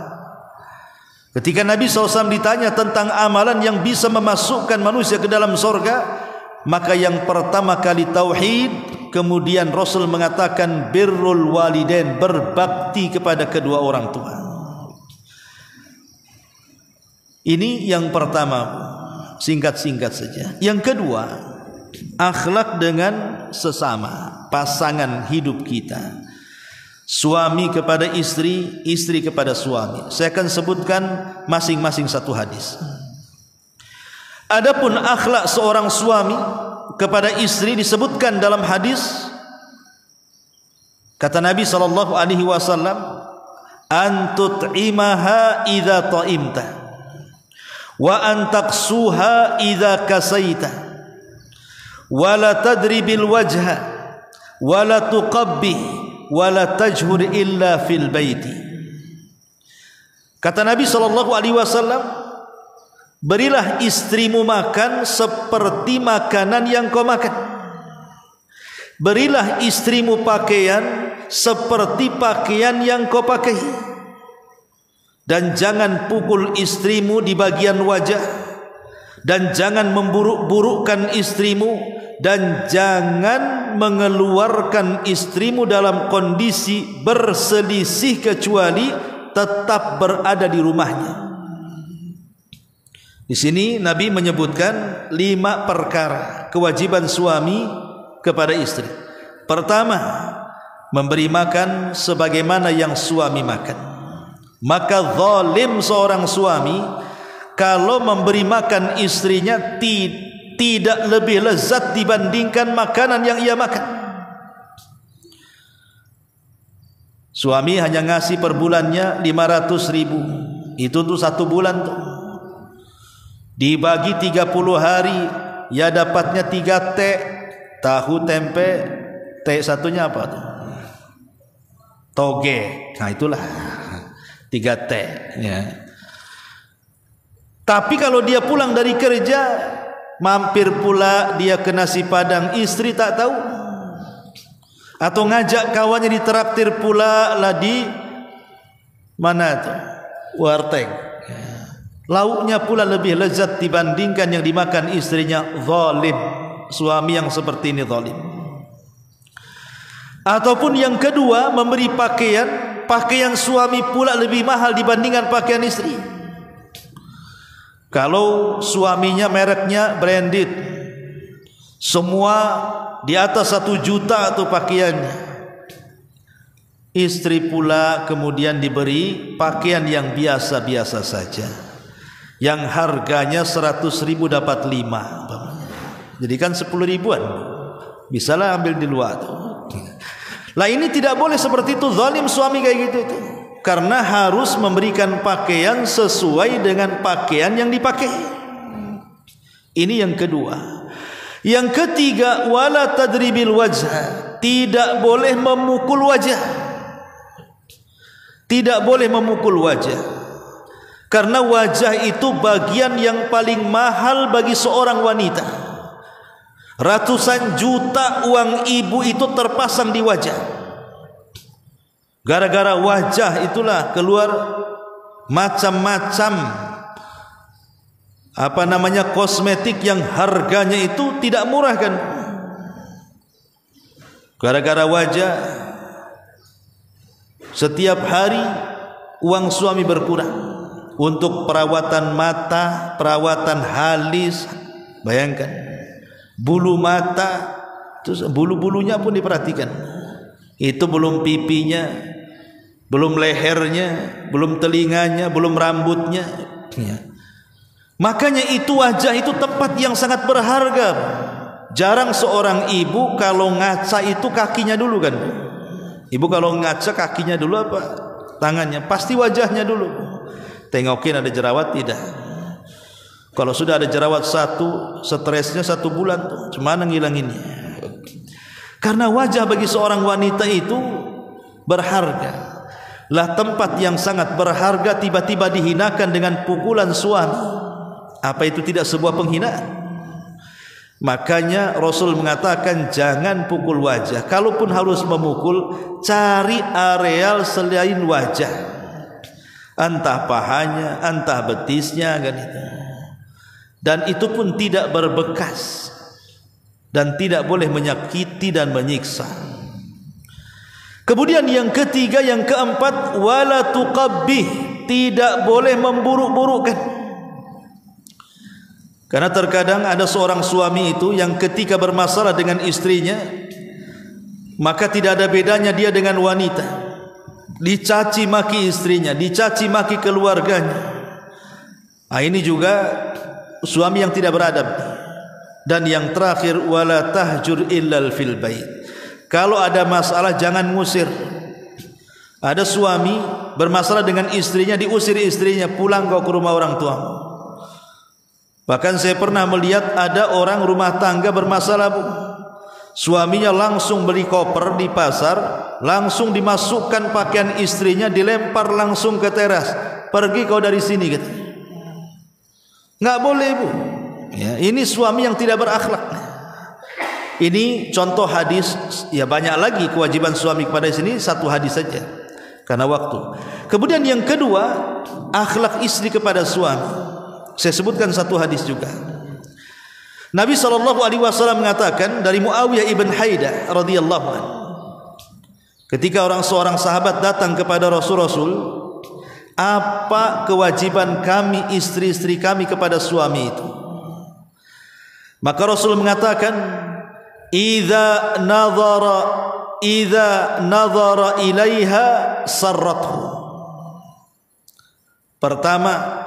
Ketika Nabi SAW ditanya tentang amalan yang bisa memasukkan manusia ke dalam sorga, maka yang pertama kali tauhid, kemudian Rasul mengatakan birrul walidain, berbakti kepada kedua orang tua. Ini yang pertama, singkat-singkat saja. Yang kedua, akhlak dengan sesama, pasangan hidup kita. Suami kepada istri, istri kepada suami. Saya akan sebutkan masing-masing satu hadis. Adapun akhlak seorang suami kepada istri disebutkan dalam hadis. Kata Nabi SAW, "An tut'imaha idza ta'imta wa an taqsuha idza kasaita wa la tadribil wajha wa la tuqabbi wa la tajhur illa fil baiti." Kata Nabi SAW, berilah istrimu makan seperti makanan yang kau makan. Berilah istrimu pakaian seperti pakaian yang kau pakai. Dan jangan pukul istrimu di bagian wajah, dan jangan memburuk-burukkan istrimu, dan jangan mengeluarkan istrimu dalam kondisi berselisih kecuali tetap berada di rumahnya. Di sini Nabi menyebutkan 5 perkara kewajiban suami kepada istri. Pertama, memberi makan sebagaimana yang suami makan. Maka zalim seorang suami kalau memberi makan istrinya tidak lebih lezat dibandingkan makanan yang ia makan. Suami hanya ngasih per bulannya 500.000, itu untuk 1 bulan tuh. Dibagi 30 hari, ya dapatnya 3 teh, tahu tempe, teh satunya apa tuh? Toge. Nah itulah 3 teh ya. Tapi kalau dia pulang dari kerja, mampir pula dia ke nasi padang, istri tak tahu. Atau ngajak kawannya ditraktir pula lah di mana tuh? Warteg. Lauknya pula lebih lezat dibandingkan yang dimakan istrinya. Zalim. Suami yang seperti ini zalim. Ataupun yang kedua, memberi pakaian suami pula lebih mahal dibandingkan pakaian istri. Kalau suaminya mereknya branded, semua di atas 1 juta tuh pakaiannya, istri pula kemudian diberi pakaian yang biasa-biasa saja, yang harganya 100.000 dapat 5. Jadi kan 10 ribuan, bisalah ambil di luar tuh. Lah ini tidak boleh seperti itu, zalim suami kayak gitu itu. Karena harus memberikan pakaian sesuai dengan pakaian yang dipakai. Ini yang kedua. Yang ketiga, wala tadribil wajha, tidak boleh memukul wajah. Tidak boleh memukul wajah. Karena wajah itu bagian yang paling mahal bagi seorang wanita. Ratusan juta uang ibu itu terpasang di wajah. Gara-gara wajah itulah keluar macam-macam kosmetik yang harganya itu tidak murah kan. Gara-gara wajah setiap hari uang suami berkurang untuk perawatan mata, perawatan halis. Bayangkan, bulu mata, terus bulu-bulunya pun diperhatikan. Itu belum pipinya, belum lehernya, belum telinganya, belum rambutnya ya. Makanya itu wajah itu tempat yang sangat berharga. Jarang seorang ibu kalau ngaca itu kakinya dulu kan. Ibu kalau ngaca kakinya dulu apa? Tangannya, pasti wajahnya dulu. Tengokin ada jerawat tidak. Kalau sudah ada jerawat satu, stresnya 1 bulan tuh, gimana ngilanginnya? Karena wajah bagi seorang wanita itu berharga. Lah tempat yang sangat berharga tiba-tiba dihinakan dengan pukulan suami. Apa itu tidak sebuah penghinaan? Makanya Rasul mengatakan jangan pukul wajah. Kalaupun harus memukul, cari areal selain wajah. Entah pahanya, entah betisnya kan itu. Dan itu pun tidak berbekas. Dan tidak boleh menyakiti dan menyiksa. Kemudian yang ketiga, yang keempat, wala tuqabbih, tidak boleh memburuk-burukkan. Karena terkadang ada seorang suami itu yang ketika bermasalah dengan istrinya, maka tidak ada bedanya dia dengan wanita. Dicaci maki istrinya, dicaci maki keluarganya. Nah, ini juga suami yang tidak beradab. Dan yang terakhir, wala tahjur illal fil bait. Kalau ada masalah jangan ngusir. Ada suami bermasalah dengan istrinya, diusir istrinya, pulang kau ke rumah orang tuamu. Bahkan saya pernah melihat ada orang rumah tangga bermasalah, Bu. Suaminya langsung beli koper di pasar, langsung dimasukkan pakaian istrinya, dilempar langsung ke teras. Pergi kau dari sini, kata. Nggak boleh, Bu. Ya, ini suami yang tidak berakhlak. Ini contoh hadis. Ya, banyak lagi kewajiban suami kepada sini, satu hadis saja karena waktu. Kemudian yang kedua, akhlak istri kepada suami. Saya sebutkan satu hadis juga. Nabi SAW mengatakan dari Muawiyah ibn Haidah radhiyallahu anhu, ketika seorang sahabat datang kepada Rasul, apa kewajiban kami istri-istri kami kepada suami itu? Maka Rasul mengatakan, idza nadhara ilaiha sarrathu. Pertama,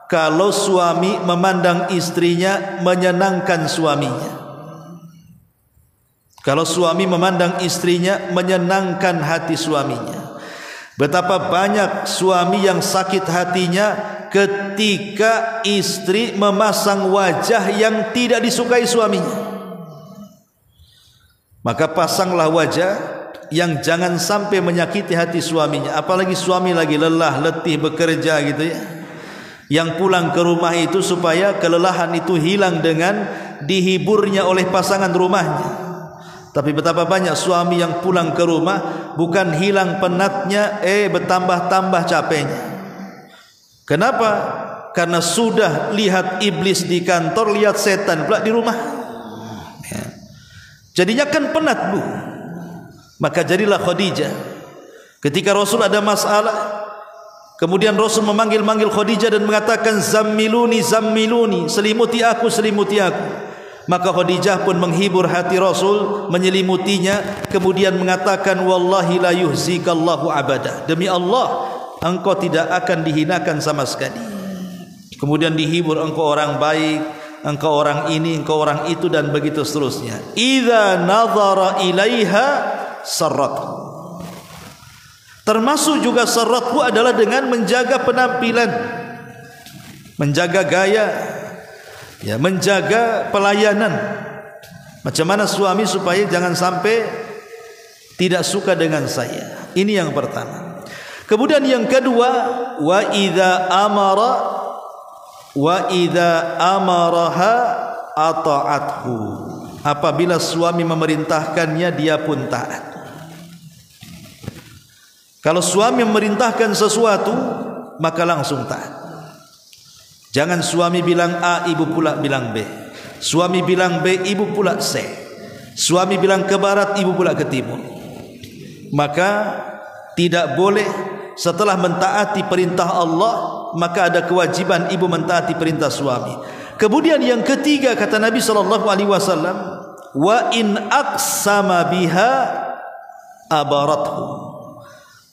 kalau suami memandang istrinya, menyenangkan suaminya. Kalau suami memandang istrinya, menyenangkan hati suaminya. Betapa banyak suami yang sakit hatinya ketika istri memasang wajah yang tidak disukai suaminya. Maka pasanglah wajah yang jangan sampai menyakiti hati suaminya. Apalagi suami lagi lelah, letih bekerja gitu ya. Yang pulang ke rumah itu supaya kelelahan itu hilang dengan dihiburnya oleh pasangan rumahnya. Tapi betapa banyak suami yang pulang ke rumah bukan hilang penatnya, bertambah-tambah capeknya. Kenapa? Karena sudah lihat iblis di kantor, lihat setan pula di rumah. Ya. Jadinya kan penat, Bu. Maka jadilah Khadijah. Ketika Rasul ada masalah, kemudian Rasul memanggil-manggil Khadijah dan mengatakan, zammiluni, zammiluni, selimuti aku, selimuti aku. Maka Khadijah pun menghibur hati Rasul, menyelimutinya, kemudian mengatakan, wallahi la yuhzikallahu abada. Demi Allah, engkau tidak akan dihinakan sama sekali. Kemudian dihibur, engkau orang baik, engkau orang ini, engkau orang itu, dan begitu seterusnya. Idza nadhara ilaiha sarrathu. Termasuk juga sarrathu adalah dengan menjaga penampilan, menjaga gaya, ya, menjaga pelayanan. Macam mana suami supaya jangan sampai tidak suka dengan saya. Ini yang pertama. Kemudian yang kedua, wa idza amaraha ata'athu. Apabila suami memerintahkannya, dia pun taat. Kalau suami memerintahkan sesuatu, maka langsung taat. Jangan suami bilang A, ibu pula bilang B. Suami bilang B, ibu pula C. Suami bilang ke barat, ibu pula ke timur. Maka tidak boleh setelah mentaati perintah Allah, maka ada kewajiban ibu mentaati perintah suami. Kemudian yang ketiga kata Nabi SAW, wa in aqsama biha abarathu.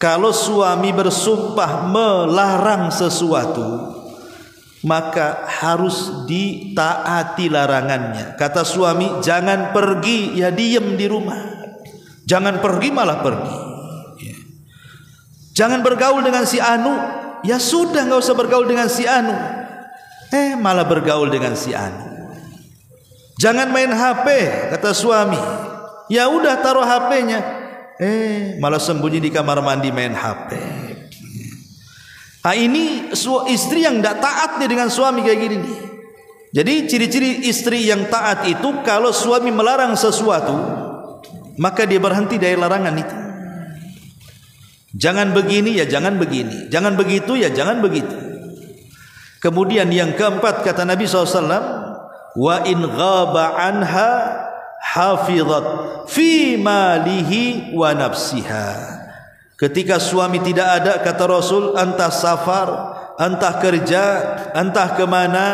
Kalau suami bersumpah melarang sesuatu, maka harus ditaati larangannya. Kata suami, jangan pergi, ya diam di rumah. Jangan pergi, malah pergi. Jangan bergaul dengan si Anu, ya sudah, nggak usah bergaul dengan si Anu. Malah bergaul dengan si Anu. Jangan main HP, kata suami. Ya udah, taruh HP-nya. Malah sembunyi di kamar mandi main HP. Ini istri yang tidak taat nih dengan suami kayak gini nih. Jadi ciri-ciri istri yang taat itu, kalau suami melarang sesuatu, maka dia berhenti dari larangan itu. Jangan begini, ya jangan begini. Jangan begitu, ya jangan begitu. Kemudian yang keempat kata Nabi SAW, wa in ghaba anha hafizat fi malihi wa nafsiha. Ketika suami tidak ada, kata Rasul, entah safar, entah kerja, entah kemana,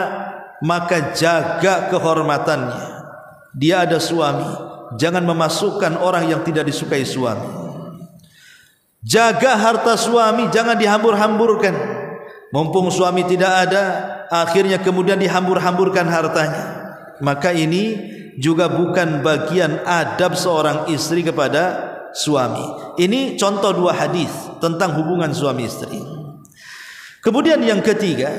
maka jaga kehormatannya. Dia ada suami, jangan memasukkan orang yang tidak disukai suami. Jaga harta suami, jangan dihambur-hamburkan. Mumpung suami tidak ada, akhirnya kemudian dihambur-hamburkan hartanya. Maka ini juga bukan bagian adab seorang istri kepada suami. Ini contoh dua hadis tentang hubungan suami istri. Kemudian yang ketiga,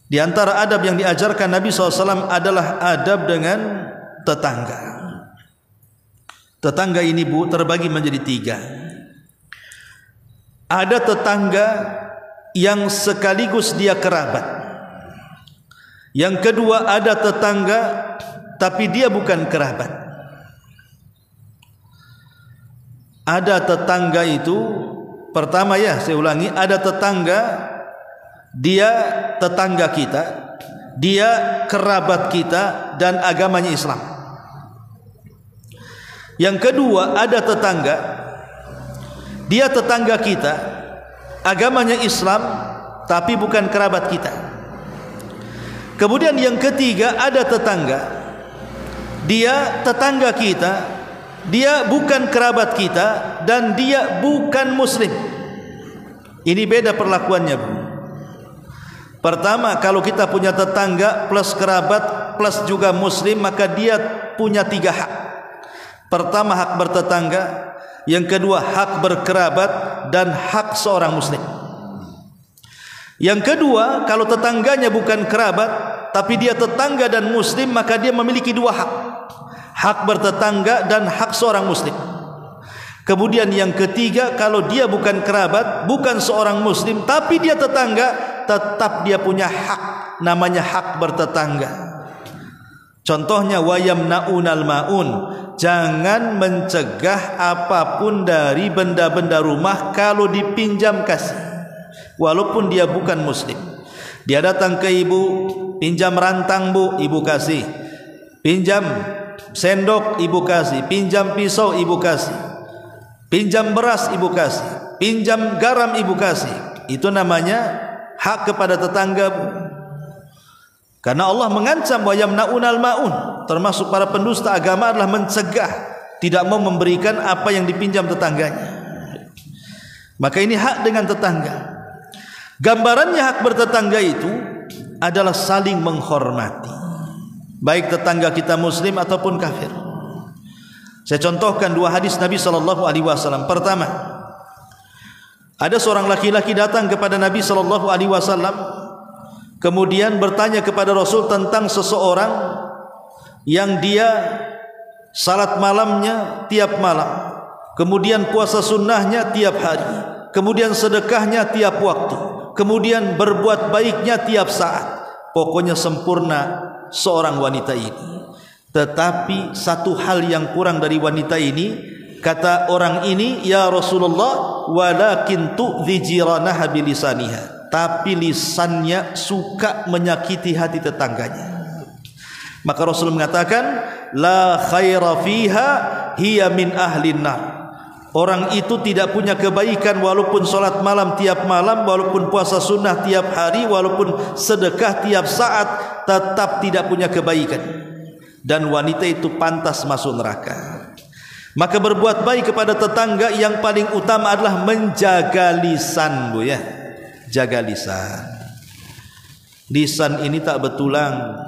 di antara adab yang diajarkan Nabi SAW adalah adab dengan tetangga. Tetangga ini Bu terbagi menjadi 3. Ada tetangga yang sekaligus dia kerabat. Yang kedua, ada tetangga tapi dia bukan kerabat. Ada tetangga itu, pertama ya saya ulangi, ada tetangga, dia tetangga kita, dia kerabat kita dan agamanya Islam. Yang kedua, ada tetangga, dia tetangga kita, agamanya Islam tapi bukan kerabat kita. Kemudian yang ketiga, ada tetangga, dia tetangga kita, dia bukan kerabat kita dan dia bukan muslim. Ini beda perlakuannya Bu. Pertama, kalau kita punya tetangga plus kerabat plus juga muslim, maka dia punya 3 hak. Pertama, hak bertetangga. Yang kedua, hak berkerabat. Dan hak seorang muslim. Yang kedua, kalau tetangganya bukan kerabat tapi dia tetangga dan muslim, maka dia memiliki 2 hak. Hak bertetangga dan hak seorang muslim. Kemudian yang ketiga, kalau dia bukan kerabat, bukan seorang muslim, tapi dia tetangga, tetap dia punya hak, namanya hak bertetangga. Contohnya wayamnaunal maun, jangan mencegah apapun dari benda-benda rumah kalau dipinjam kasih, walaupun dia bukan muslim. Dia datang ke ibu, pinjam rantang Bu, ibu kasih. Pinjam sendok, ibu kasih. Pinjam pisau, ibu kasih. Pinjam beras, ibu kasih. Pinjam garam, ibu kasih. Itu namanya hak kepada tetangga Bu. Karena Allah mengancam wayamnaunal maun, termasuk para pendusta agama adalah mencegah, tidak mau memberikan apa yang dipinjam tetangganya. Maka ini hak dengan tetangga. Gambarannya hak bertetangga itu adalah saling menghormati, baik tetangga kita muslim ataupun kafir. Saya contohkan 2 hadis Nabi SAW. Pertama, ada seorang laki-laki datang kepada Nabi SAW, kemudian bertanya kepada Rasul tentang seseorang yang dia salat malamnya tiap malam, kemudian puasa sunnahnya tiap hari, kemudian sedekahnya tiap waktu, kemudian berbuat baiknya tiap saat. Pokoknya sempurna seorang wanita ini. Tetapi satu hal yang kurang dari wanita ini, kata orang ini, ya Rasulullah, walakin tu'dhi jiranaha bilisaniha, tapi lisannya suka menyakiti hati tetangganya. Maka Rasul mengatakan, la khaira fiha hiya min ahlin nar. Orang itu tidak punya kebaikan walaupun solat malam tiap malam, walaupun puasa sunnah tiap hari, walaupun sedekah tiap saat, tetap tidak punya kebaikan. Dan wanita itu pantas masuk neraka. Maka berbuat baik kepada tetangga yang paling utama adalah menjaga lisan Bu ya. Jaga lisan. Lisan ini tak betulang.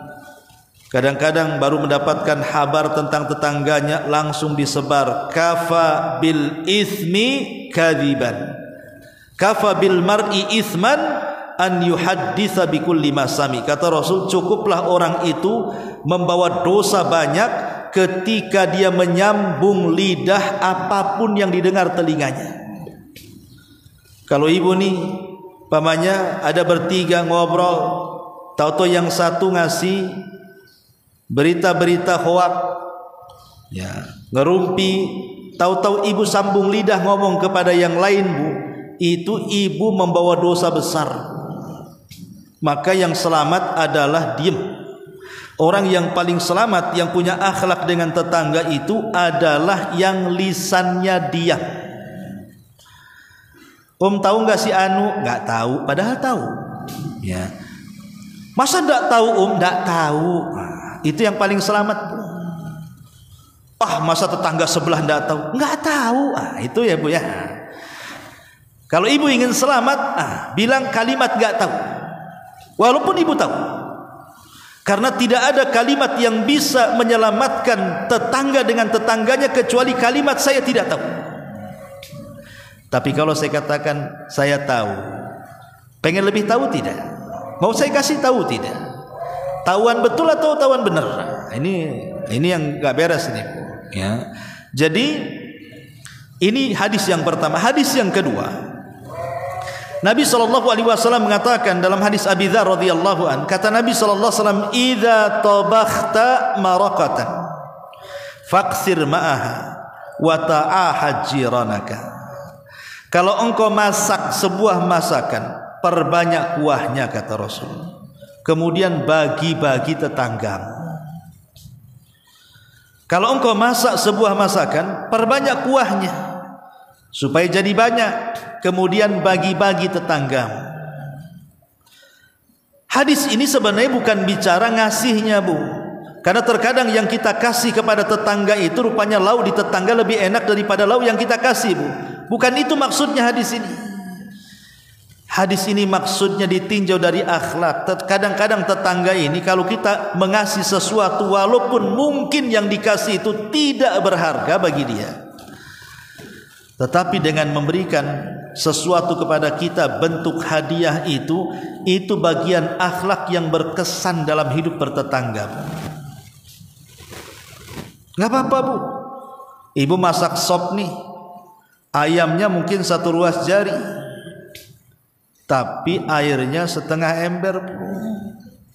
Kadang-kadang baru mendapatkan kabar tentang tetangganya langsung disebar. Kafa bil ithmi kadiban. Kafa bil mar'i ithman an yuhadditha bikulli masami. Kata Rasul, cukuplah orang itu membawa dosa banyak ketika dia menyambung lidah apapun yang didengar telinganya. Kalau ibu nih pamannya ada bertiga ngobrol, tahu-tahu yang satu ngasih berita-berita hoak, ya, ngerumpi, tahu-tahu ibu sambung lidah ngomong kepada yang lain Bu, itu ibu membawa dosa besar. Maka yang selamat adalah diam. Orang yang paling selamat, yang punya akhlak dengan tetangga itu adalah yang lisannya diam. Tahu nggak si Anu? Nggak tahu, padahal tahu. Ya. Masa nggak tahu Nggak tahu. Nah, itu yang paling selamat. Masa tetangga sebelah nggak tahu? Nggak tahu. Itu ya Bu ya. Kalau ibu ingin selamat, bilang kalimat nggak tahu, walaupun ibu tahu. Karena tidak ada kalimat yang bisa menyelamatkan tetangga dengan tetangganya kecuali kalimat saya tidak tahu. Tapi kalau saya katakan saya tahu, pengen lebih tahu tidak? Mau saya kasih tahu tidak? Tahuan betul atau tahuan benar? Ini yang nggak beres ini, ya. Jadi ini hadis yang pertama. Hadis yang kedua, Nabi SAW mengatakan dalam hadis Abi Dzar radhiyallahu an, kata Nabi SAW, "Idza tabakhta maraqatan faqsir ma'aha wa ta'ahad jiranaka." Kalau engkau masak sebuah masakan, perbanyak kuahnya, kata Rasul. Kemudian bagi-bagi tetanggamu. Kalau engkau masak sebuah masakan, perbanyak kuahnya supaya jadi banyak, kemudian bagi-bagi tetanggamu. Hadis ini sebenarnya bukan bicara ngasihnya, Bu. Karena terkadang yang kita kasih kepada tetangga itu rupanya lauk di tetangga lebih enak daripada lauk yang kita kasih, Bu. Bukan itu maksudnya hadis ini. Hadis ini maksudnya ditinjau dari akhlak. Kadang-kadang tetangga ini kalau kita mengasih sesuatu walaupun mungkin yang dikasih itu tidak berharga bagi dia, tetapi dengan memberikan sesuatu kepada kita bentuk hadiah itu bagian akhlak yang berkesan dalam hidup bertetangga. Nggak apa-apa, Bu. Ibu masak sop nih, ayamnya mungkin 1 ruas jari, tapi airnya setengah ember, Bu.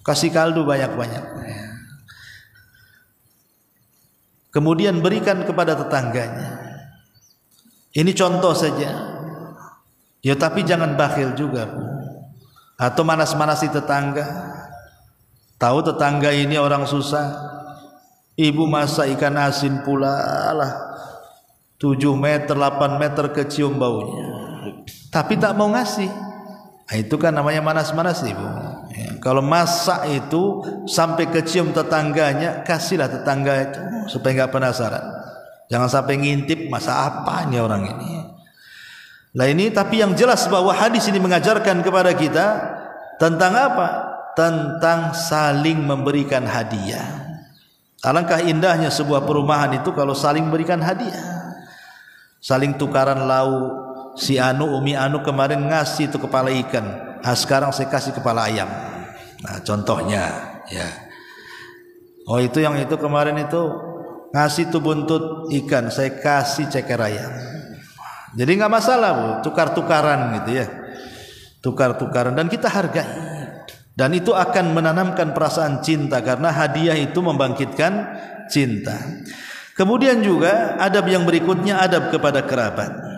Kasih kaldu banyak-banyak. Kemudian berikan kepada tetangganya. Ini contoh saja. Ya, tapi jangan bakhil juga, Bu. Atau manas-manasi tetangga. Tahu tetangga ini orang susah, ibu masak ikan asin pula lah, 7 meter 8 meter kecium baunya, tapi tak mau ngasih. Nah, itu kan namanya manas-manas, Ibu. Ya, kalau masak itu sampai kecium tetangganya, kasihlah tetangga itu supaya nggak penasaran. Jangan sampai ngintip masa apa ini orang ini. Nah ini, tapi yang jelas bahwa hadis ini mengajarkan kepada kita tentang apa? Tentang saling memberikan hadiah. Alangkah indahnya sebuah perumahan itu kalau saling berikan hadiah, saling tukaran lauk. Si Anu, Umi Anu kemarin ngasih itu kepala ikan, nah sekarang saya kasih kepala ayam. Nah contohnya, ya. Oh itu yang itu kemarin itu ngasih itu buntut ikan, saya kasih ceker ayam. Jadi nggak masalah, Bu, tukar-tukaran gitu ya, tukar-tukaran, dan kita hargai. Dan itu akan menanamkan perasaan cinta, karena hadiah itu membangkitkan cinta. Kemudian juga adab yang berikutnya, adab kepada kerabat.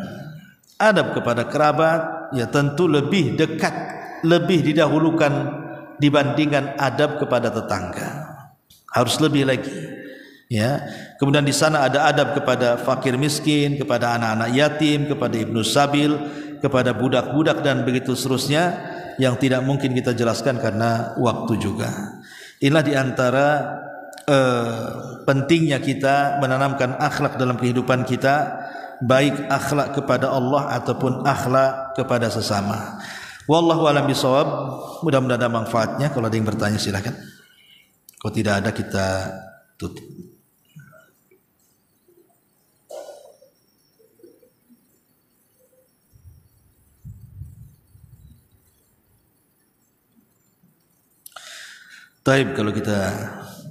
Adab kepada kerabat ya tentu lebih dekat, lebih didahulukan dibandingkan adab kepada tetangga. Harus lebih lagi. Ya. Kemudian di sana ada adab kepada fakir miskin, kepada anak-anak yatim, kepada ibnu sabil, kepada budak-budak dan begitu seterusnya yang tidak mungkin kita jelaskan karena waktu juga. Inilah diantara pentingnya kita menanamkan akhlak dalam kehidupan kita, baik akhlak kepada Allah ataupun akhlak kepada sesama. Wallahu a'lam bishawab. Mudah-mudahan ada manfaatnya. Kalau ada yang bertanya silakan. Kalau tidak ada kita tutup. Taib, kalau kita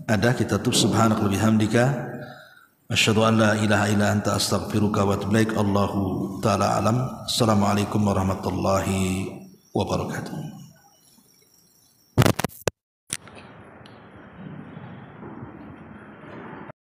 ada kita tutup. Subhanakallahumma bihamdika asyhadu an la ilaha illa anta astaghfiruka wa atubu ilaik. Allahu taala alam. Assalamualaikum warahmatullahi wabarakatuh.